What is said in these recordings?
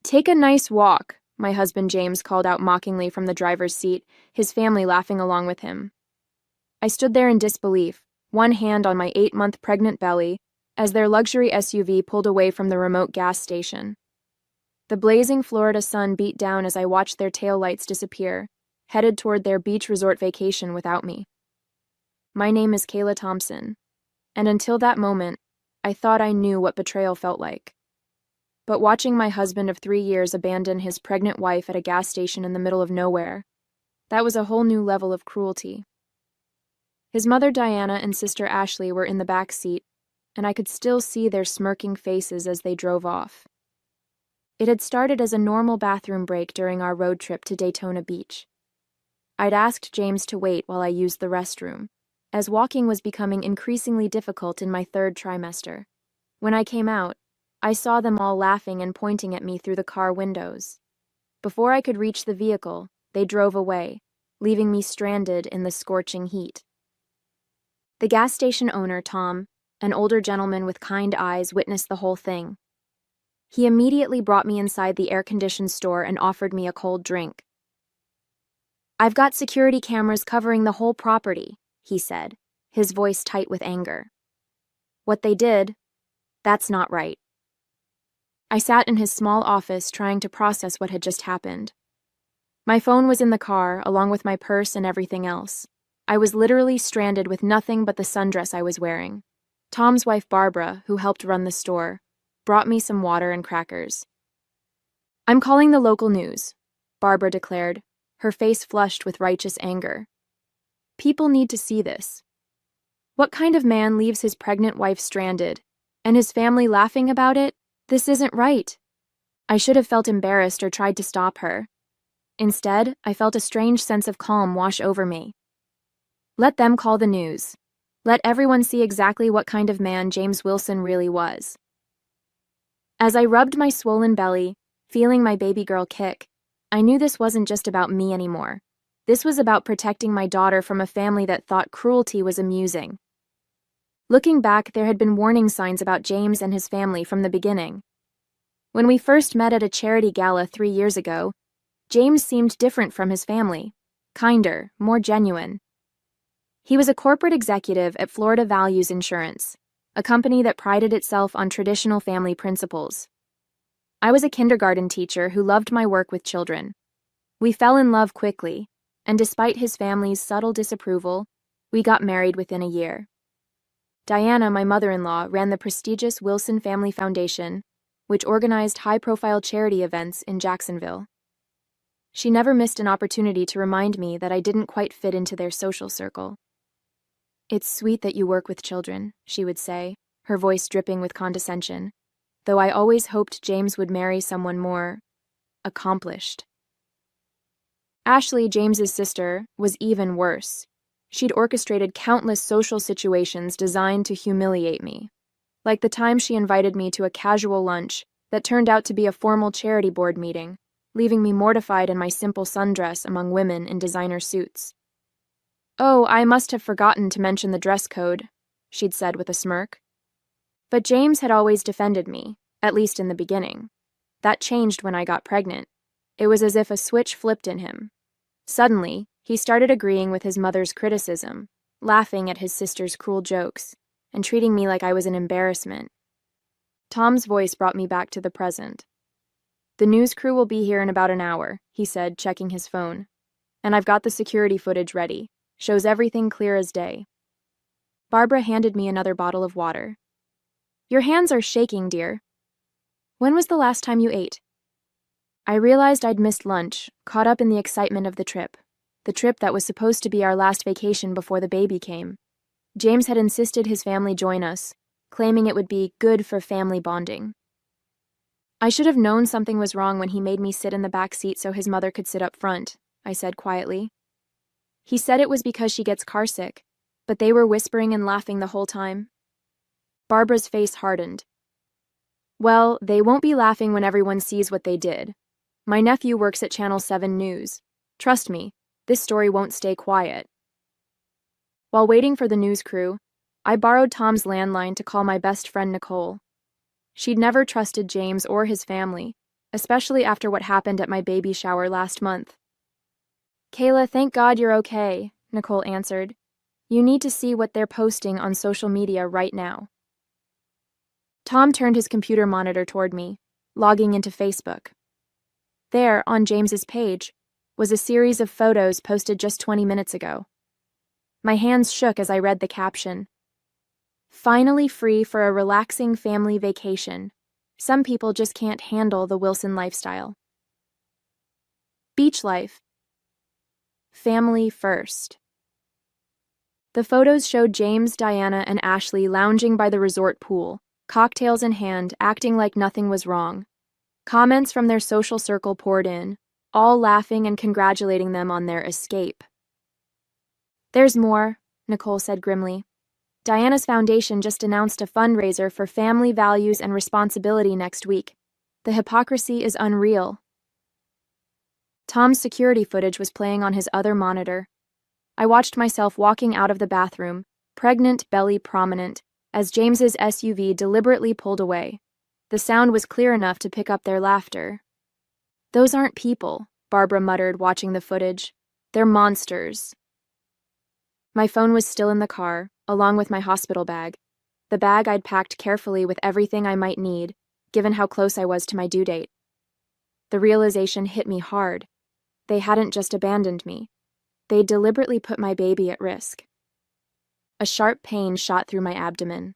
Take a nice walk, my husband James called out mockingly from the driver's seat, his family laughing along with him. I stood there in disbelief, one hand on my 8-month pregnant belly, as their luxury SUV pulled away from the remote gas station. The blazing Florida sun beat down as I watched their taillights disappear, headed toward their beach resort vacation without me. My name is Kayla Thompson, and until that moment, I thought I knew what betrayal felt like. But watching my husband of 3 years abandon his pregnant wife at a gas station in the middle of nowhere, that was a whole new level of cruelty. His mother Diana and sister Ashley were in the back seat, and I could still see their smirking faces as they drove off. It had started as a normal bathroom break during our road trip to Daytona Beach. I'd asked James to wait while I used the restroom, as walking was becoming increasingly difficult in my 3rd trimester. When I came out, I saw them all laughing and pointing at me through the car windows. Before I could reach the vehicle, they drove away, leaving me stranded in the scorching heat. The gas station owner, Tom, an older gentleman with kind eyes, witnessed the whole thing. He immediately brought me inside the air-conditioned store and offered me a cold drink. "I've got security cameras covering the whole property," he said, his voice tight with anger. "What they did, that's not right." I sat in his small office trying to process what had just happened. My phone was in the car, along with my purse and everything else. I was literally stranded with nothing but the sundress I was wearing. Tom's wife, Barbara, who helped run the store, brought me some water and crackers. "I'm calling the local news," Barbara declared, her face flushed with righteous anger. "People need to see this. What kind of man leaves his pregnant wife stranded, and his family laughing about it? This isn't right." I should have felt embarrassed or tried to stop her. Instead, I felt a strange sense of calm wash over me. Let them call the news. Let everyone see exactly what kind of man James Wilson really was. As I rubbed my swollen belly, feeling my baby girl kick, I knew this wasn't just about me anymore. This was about protecting my daughter from a family that thought cruelty was amusing. Looking back, there had been warning signs about James and his family from the beginning. When we first met at a charity gala 3 years ago, James seemed different from his family, kinder, more genuine. He was a corporate executive at Florida Values Insurance, a company that prided itself on traditional family principles. I was a kindergarten teacher who loved my work with children. We fell in love quickly, and despite his family's subtle disapproval, we got married within a year. Diana, my mother-in-law, ran the prestigious Wilson Family Foundation, which organized high-profile charity events in Jacksonville. She never missed an opportunity to remind me that I didn't quite fit into their social circle. "It's sweet that you work with children," she would say, her voice dripping with condescension, though I always hoped James would marry someone more accomplished. Ashley, James's sister, was even worse. She'd orchestrated countless social situations designed to humiliate me, like the time she invited me to a casual lunch that turned out to be a formal charity board meeting, leaving me mortified in my simple sundress among women in designer suits. "Oh, I must have forgotten to mention the dress code," she'd said with a smirk. But James had always defended me, at least in the beginning. That changed when I got pregnant. It was as if a switch flipped in him. Suddenly, he started agreeing with his mother's criticism, laughing at his sister's cruel jokes, and treating me like I was an embarrassment. Tom's voice brought me back to the present. "The news crew will be here in about an hour," he said, checking his phone. "And I've got the security footage ready. Shows everything clear as day." Barbara handed me another bottle of water. "Your hands are shaking, dear. When was the last time you ate?" I realized I'd missed lunch, caught up in the excitement of the trip that was supposed to be our last vacation before the baby came. James had insisted his family join us, claiming it would be good for family bonding. "I should have known something was wrong when he made me sit in the back seat so his mother could sit up front," I said quietly. "He said it was because she gets carsick, but they were whispering and laughing the whole time." Barbara's face hardened. "Well, they won't be laughing when everyone sees what they did. My nephew works at Channel 7 News. Trust me, this story won't stay quiet." While waiting for the news crew, I borrowed Tom's landline to call my best friend Nicole. She'd never trusted James or his family, especially after what happened at my baby shower last month. Kayla, thank God you're okay, Nicole answered. You need to see what they're posting on social media right now. Tom turned his computer monitor toward me, logging into Facebook. There, on James's page, was a series of photos posted just 20 minutes ago. My hands shook as I read the caption. Finally free for a relaxing family vacation. Some people just can't handle the Wilson lifestyle. Beach life. Family first. The photos showed James, Diana, and Ashley lounging by the resort pool, cocktails in hand, acting like nothing was wrong. Comments from their social circle poured in, all laughing and congratulating them on their escape. There's more, Nicole said grimly. Diana's foundation just announced a fundraiser for family values and responsibility next week. The hypocrisy is unreal. Tom's security footage was playing on his other monitor. I watched myself walking out of the bathroom, pregnant, belly prominent, as James's SUV deliberately pulled away. The sound was clear enough to pick up their laughter. Those aren't people, Barbara muttered, watching the footage. They're monsters. My phone was still in the car, along with my hospital bag. The bag I'd packed carefully with everything I might need, given how close I was to my due date. The realization hit me hard. They hadn't just abandoned me. They'd deliberately put my baby at risk. A sharp pain shot through my abdomen.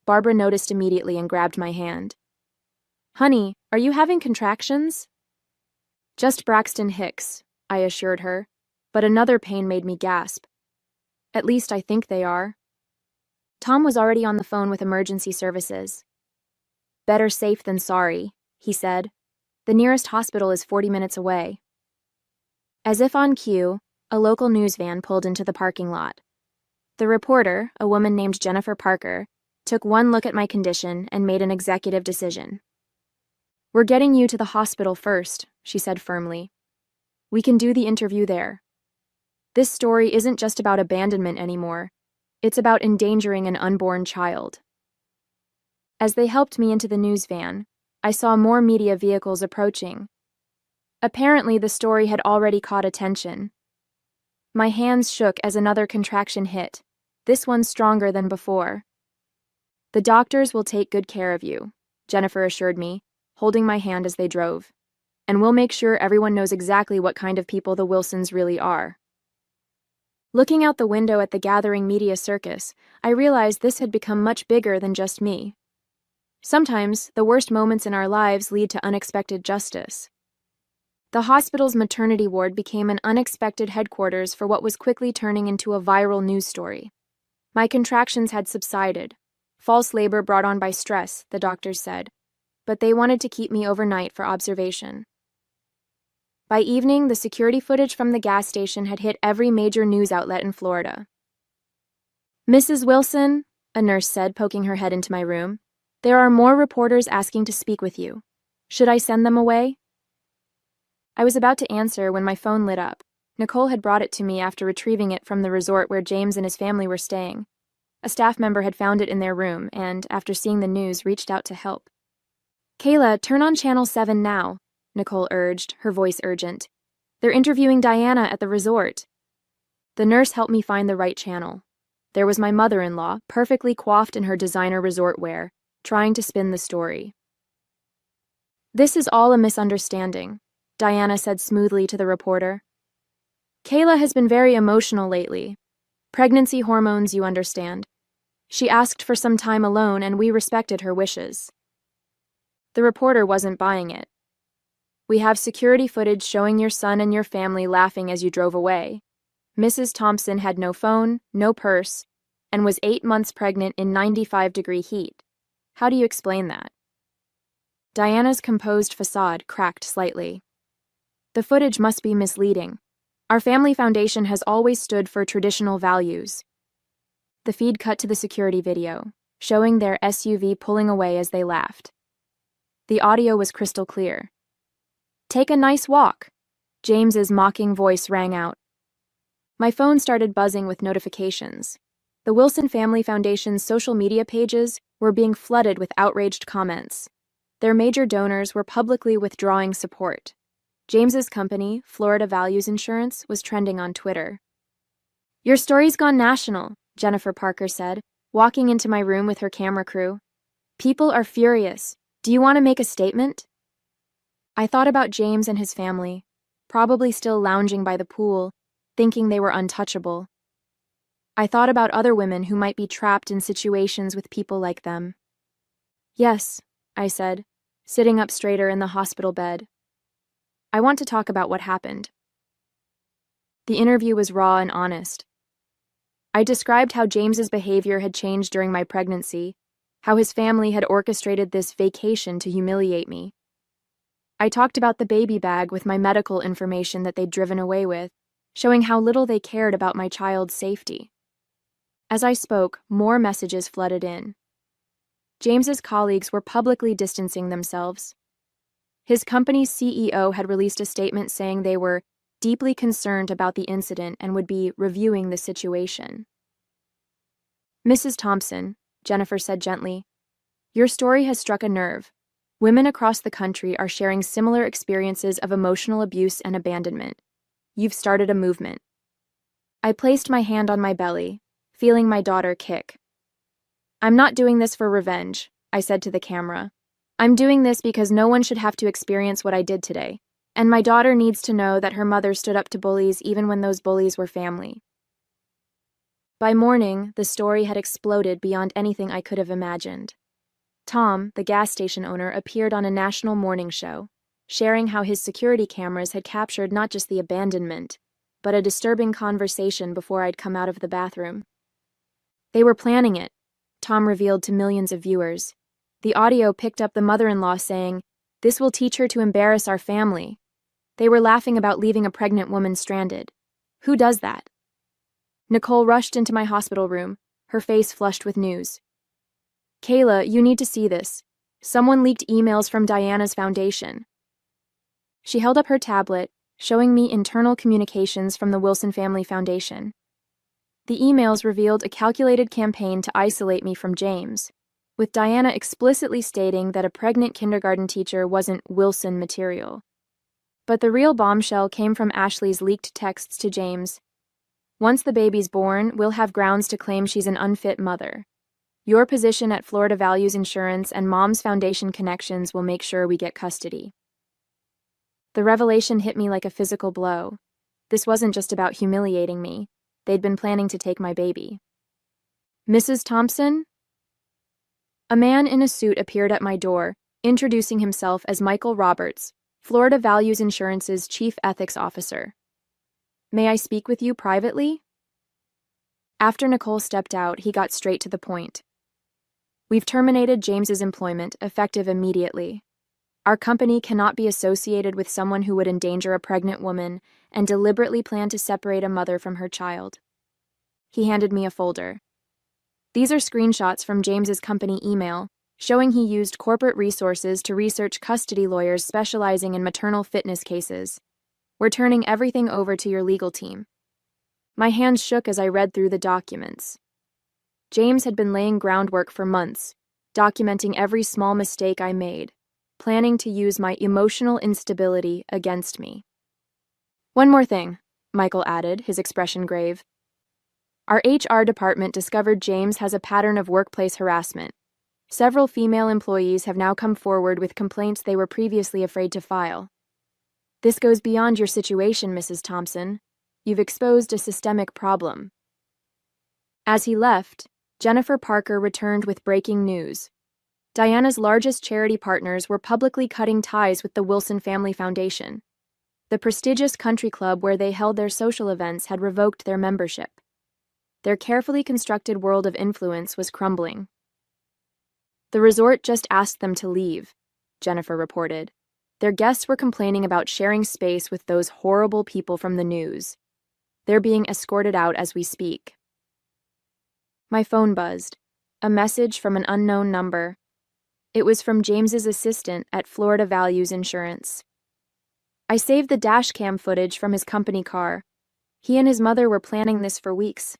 Barbara noticed immediately and grabbed my hand. Honey, are you having contractions? Just Braxton Hicks, I assured her, but another pain made me gasp. At least I think they are. Tom was already on the phone with emergency services. Better safe than sorry, he said. The nearest hospital is 40 minutes away. As if on cue, a local news van pulled into the parking lot. The reporter, a woman named Jennifer Parker, took one look at my condition and made an executive decision. We're getting you to the hospital first, she said firmly. We can do the interview there. This story isn't just about abandonment anymore. It's about endangering an unborn child. As they helped me into the news van, I saw more media vehicles approaching. Apparently, the story had already caught attention. My hands shook as another contraction hit, this one stronger than before. The doctors will take good care of you, Jennifer assured me, holding my hand as they drove. And we'll make sure everyone knows exactly what kind of people the Wilsons really are. Looking out the window at the gathering media circus, I realized this had become much bigger than just me. Sometimes, the worst moments in our lives lead to unexpected justice. The hospital's maternity ward became an unexpected headquarters for what was quickly turning into a viral news story. My contractions had subsided. False labor brought on by stress, the doctors said, but they wanted to keep me overnight for observation. By evening, the security footage from the gas station had hit every major news outlet in Florida. Mrs. Wilson, a nurse said, poking her head into my room, there are more reporters asking to speak with you. Should I send them away? I was about to answer when my phone lit up. Nicole had brought it to me after retrieving it from the resort where James and his family were staying. A staff member had found it in their room and, after seeing the news, reached out to help. Kayla, turn on Channel 7 now, Nicole urged, her voice urgent. They're interviewing Diana at the resort. The nurse helped me find the right channel. There was my mother-in-law, perfectly coiffed in her designer resort wear, trying to spin the story. This is all a misunderstanding, Diana said smoothly to the reporter. Kayla has been very emotional lately. Pregnancy hormones, you understand. She asked for some time alone, and we respected her wishes. The reporter wasn't buying it. We have security footage showing your son and your family laughing as you drove away. Mrs. Thompson had no phone, no purse, and was 8 months pregnant in 95-degree heat. How do you explain that? Diana's composed facade cracked slightly. The footage must be misleading. Our family foundation has always stood for traditional values. The feed cut to the security video, showing their SUV pulling away as they laughed. The audio was crystal clear. Take a nice walk, James's mocking voice rang out. My phone started buzzing with notifications. The Wilson Family Foundation's social media pages were being flooded with outraged comments. Their major donors were publicly withdrawing support. James's company, Florida Values Insurance, was trending on Twitter. "Your story's gone national," Jennifer Parker said, walking into my room with her camera crew. "People are furious. Do you want to make a statement?" I thought about James and his family, probably still lounging by the pool, thinking they were untouchable. I thought about other women who might be trapped in situations with people like them. "Yes," I said, sitting up straighter in the hospital bed. "I want to talk about what happened." The interview was raw and honest. I described how James's behavior had changed during my pregnancy, how his family had orchestrated this vacation to humiliate me. I talked about the baby bag with my medical information that they'd driven away with, showing how little they cared about my child's safety. As I spoke, more messages flooded in. James's colleagues were publicly distancing themselves. His company's CEO had released a statement saying they were deeply concerned about the incident and would be reviewing the situation. "Mrs. Thompson," Jennifer said gently, "your story has struck a nerve. Women across the country are sharing similar experiences of emotional abuse and abandonment. You've started a movement." I placed my hand on my belly, feeling my daughter kick. "I'm not doing this for revenge," I said to the camera. "I'm doing this because no one should have to experience what I did today, and my daughter needs to know that her mother stood up to bullies even when those bullies were family." By morning, the story had exploded beyond anything I could have imagined. Tom, the gas station owner, appeared on a national morning show, sharing how his security cameras had captured not just the abandonment, but a disturbing conversation before I'd come out of the bathroom. "They were planning it," Tom revealed to millions of viewers. The audio picked up the mother-in-law saying, "This will teach her to embarrass our family." They were laughing about leaving a pregnant woman stranded. Who does that? Nicole rushed into my hospital room, her face flushed with news. "Kayla, you need to see this. Someone leaked emails from Diana's foundation." She held up her tablet, showing me internal communications from the Wilson Family Foundation. The emails revealed a calculated campaign to isolate me from James, with Diana explicitly stating that a pregnant kindergarten teacher wasn't Wilson material. But the real bombshell came from Ashley's leaked texts to James. "Once the baby's born, we'll have grounds to claim she's an unfit mother. Your position at Florida Values Insurance and Mom's Foundation connections will make sure we get custody." The revelation hit me like a physical blow. This wasn't just about humiliating me. They'd been planning to take my baby. "Mrs. Thompson?" A man in a suit appeared at my door, introducing himself as Michael Roberts, Florida Values Insurance's Chief Ethics Officer. "May I speak with you privately?" After Nicole stepped out, he got straight to the point. "We've terminated James's employment, effective immediately. Our company cannot be associated with someone who would endanger a pregnant woman and deliberately plan to separate a mother from her child." He handed me a folder. These are screenshots from James's company email, showing he used corporate resources to research custody lawyers specializing in maternal fitness cases. "We're turning everything over to your legal team." My hands shook as I read through the documents. James had been laying groundwork for months, documenting every small mistake I made, planning to use my emotional instability against me. "One more thing," Michael added, his expression grave. "Our HR department discovered James has a pattern of workplace harassment. Several female employees have now come forward with complaints they were previously afraid to file. This goes beyond your situation, Mrs. Thompson. You've exposed a systemic problem." As he left, Jennifer Parker returned with breaking news. Diana's largest charity partners were publicly cutting ties with the Wilson Family Foundation. The prestigious country club where they held their social events had revoked their membership. Their carefully constructed world of influence was crumbling. "The resort just asked them to leave," Jennifer reported. "Their guests were complaining about sharing space with those horrible people from the news. They're being escorted out as we speak." My phone buzzed. A message from an unknown number. It was from James's assistant at Florida Values Insurance. I saved the dashcam footage from his company car. He and his mother were planning this for weeks.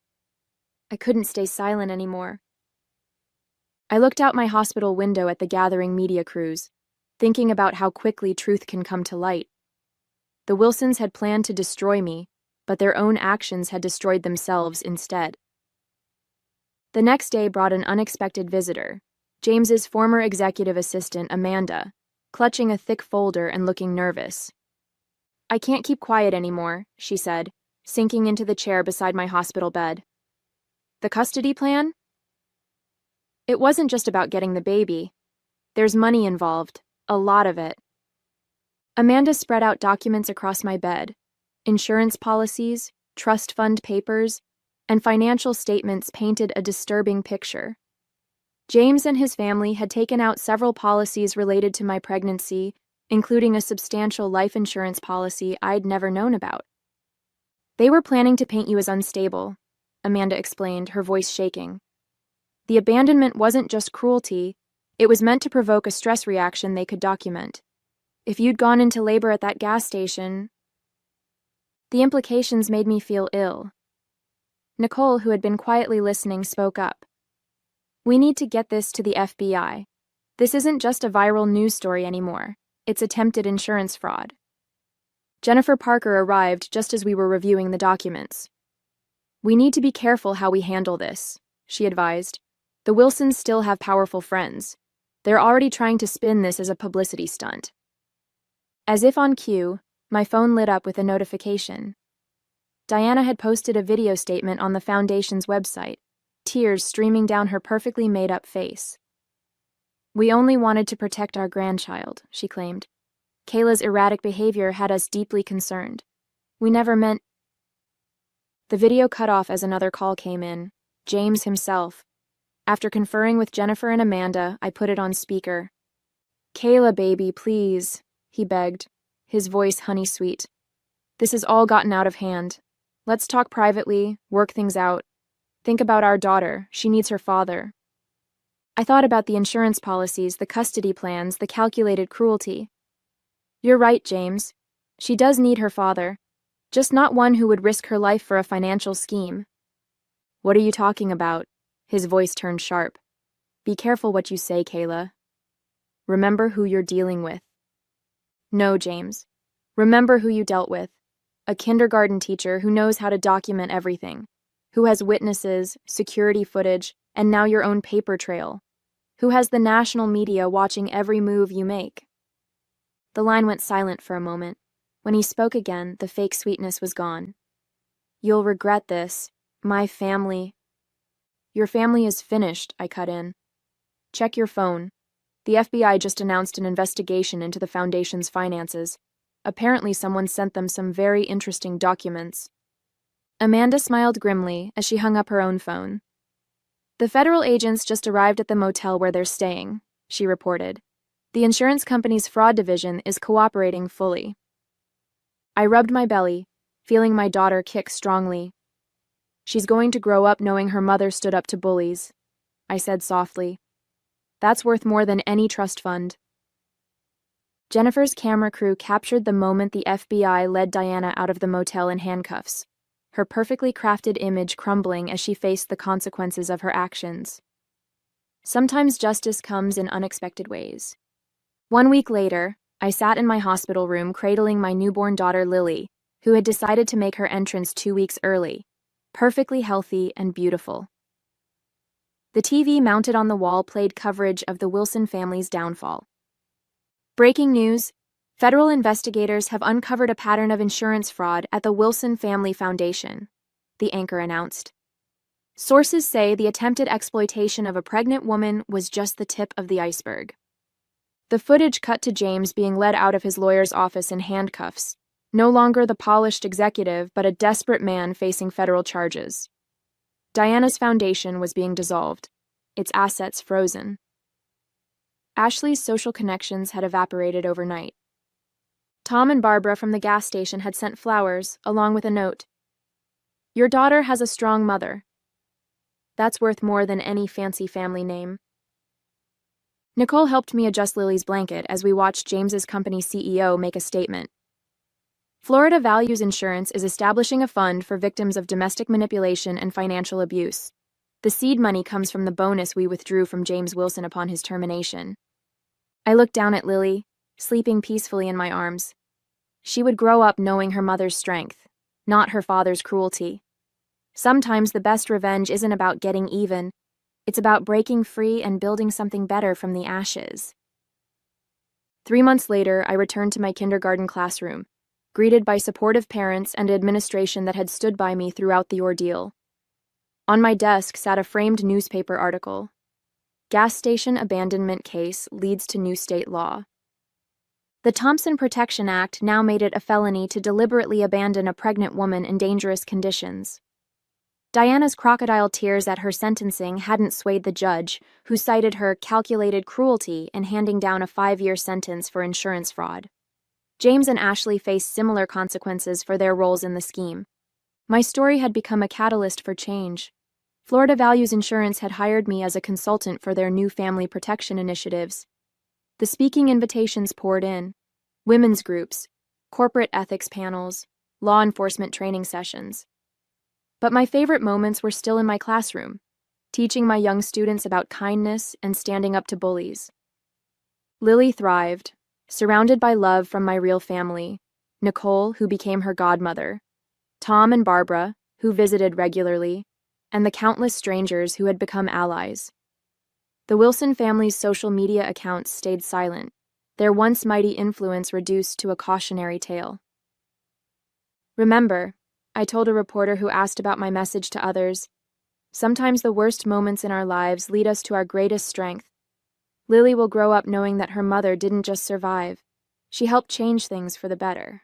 I couldn't stay silent anymore. I looked out my hospital window at the gathering media crews. thinking about how quickly truth can come to light. The Wilsons had planned to destroy me, but their own actions had destroyed themselves instead. The next day brought an unexpected visitor, James's former executive assistant, Amanda, clutching a thick folder and looking nervous. "I can't keep quiet anymore," she said, sinking into the chair beside my hospital bed. "The custody plan? It wasn't just about getting the baby. There's money involved, a lot of it." Amanda spread out documents across my bed, insurance policies, trust fund papers, and financial statements painted a disturbing picture. James and his family had taken out several policies related to my pregnancy, including a substantial life insurance policy I'd never known about. "They were planning to paint you as unstable," Amanda explained, her voice shaking. "The abandonment wasn't just cruelty, it was meant to provoke a stress reaction they could document. If you'd gone into labor at that gas station..." The implications made me feel ill. Nicole, who had been quietly listening, spoke up. "We need to get this to the FBI. This isn't just a viral news story anymore. It's attempted insurance fraud." Jennifer Parker arrived just as we were reviewing the documents. "We need to be careful how we handle this," she advised. "The Wilsons still have powerful friends. They're already trying to spin this as a publicity stunt." As if on cue, my phone lit up with a notification. Diana had posted a video statement on the Foundation's website, tears streaming down her perfectly made-up face. "We only wanted to protect our grandchild," she claimed. "Kayla's erratic behavior had us deeply concerned. We never meant..." The video cut off as another call came in, James himself. After conferring with Jennifer and Amanda, I put it on speaker. "Kayla, baby, please," he begged, his voice honey-sweet. "This has all gotten out of hand. Let's talk privately, work things out. Think about our daughter. She needs her father." I thought about the insurance policies, the custody plans, the calculated cruelty. "You're right, James. She does need her father, just not one who would risk her life for a financial scheme." "What are you talking about?" His voice turned sharp. "Be careful what you say, Kayla. Remember who you're dealing with." "No, James. Remember who you dealt with. A kindergarten teacher who knows how to document everything, who has witnesses, security footage, and now your own paper trail, who has the national media watching every move you make." The line went silent for a moment. When he spoke again, the fake sweetness was gone. "You'll regret this. My family..." "Your family is finished," I cut in. "Check your phone. The FBI just announced an investigation into the Foundation's finances. Apparently someone sent them some very interesting documents." Amanda smiled grimly as she hung up her own phone. "The federal agents just arrived at the motel where they're staying," she reported. "The insurance company's fraud division is cooperating fully." I rubbed my belly, feeling my daughter kick strongly. "She's going to grow up knowing her mother stood up to bullies," I said softly. "That's worth more than any trust fund." Jennifer's camera crew captured the moment the FBI led Diana out of the motel in handcuffs, her perfectly crafted image crumbling as she faced the consequences of her actions. Sometimes justice comes in unexpected ways. 1 week later, I sat in my hospital room cradling my newborn daughter Lily, who had decided to make her entrance 2 weeks early, perfectly healthy and beautiful. The TV mounted on the wall played coverage of the Wilson family's downfall. "Breaking news: federal investigators have uncovered a pattern of insurance fraud at the Wilson Family Foundation," the anchor announced. "Sources say the attempted exploitation of a pregnant woman was just the tip of the iceberg." The footage cut to James being led out of his lawyer's office in handcuffs, no longer the polished executive but a desperate man facing federal charges. Diana's foundation was being dissolved, its assets frozen. Ashley's social connections had evaporated overnight. Tom and Barbara from the gas station had sent flowers, along with a note. "Your daughter has a strong mother. That's worth more than any fancy family name." Nicole helped me adjust Lily's blanket as we watched James's company CEO make a statement. "Florida Values Insurance is establishing a fund for victims of domestic manipulation and financial abuse. The seed money comes from the bonus we withdrew from James Wilson upon his termination." I looked down at Lily, sleeping peacefully in my arms. She would grow up knowing her mother's strength, not her father's cruelty. Sometimes the best revenge isn't about getting even, it's about breaking free and building something better from the ashes. 3 months later, I returned to my kindergarten classroom, greeted by supportive parents and administration that had stood by me throughout the ordeal. On my desk sat a framed newspaper article. Gas station abandonment case leads to new state law. The Thompson Protection Act now made it a felony to deliberately abandon a pregnant woman in dangerous conditions. Diana's crocodile tears at her sentencing hadn't swayed the judge, who cited her calculated cruelty in handing down a 5-year sentence for insurance fraud. James and Ashley faced similar consequences for their roles in the scheme. My story had become a catalyst for change. Florida Values Insurance had hired me as a consultant for their new family protection initiatives. The speaking invitations poured in: women's groups, corporate ethics panels, law enforcement training sessions. But my favorite moments were still in my classroom, teaching my young students about kindness and standing up to bullies. Lily thrived, surrounded by love from my real family: Nicole, who became her godmother, Tom and Barbara, who visited regularly, and the countless strangers who had become allies. The Wilson family's social media accounts stayed silent, their once mighty influence reduced to a cautionary tale. "Remember," I told a reporter who asked about my message to others, "sometimes the worst moments in our lives lead us to our greatest strength." Lily will grow up knowing that her mother didn't just survive, she helped change things for the better.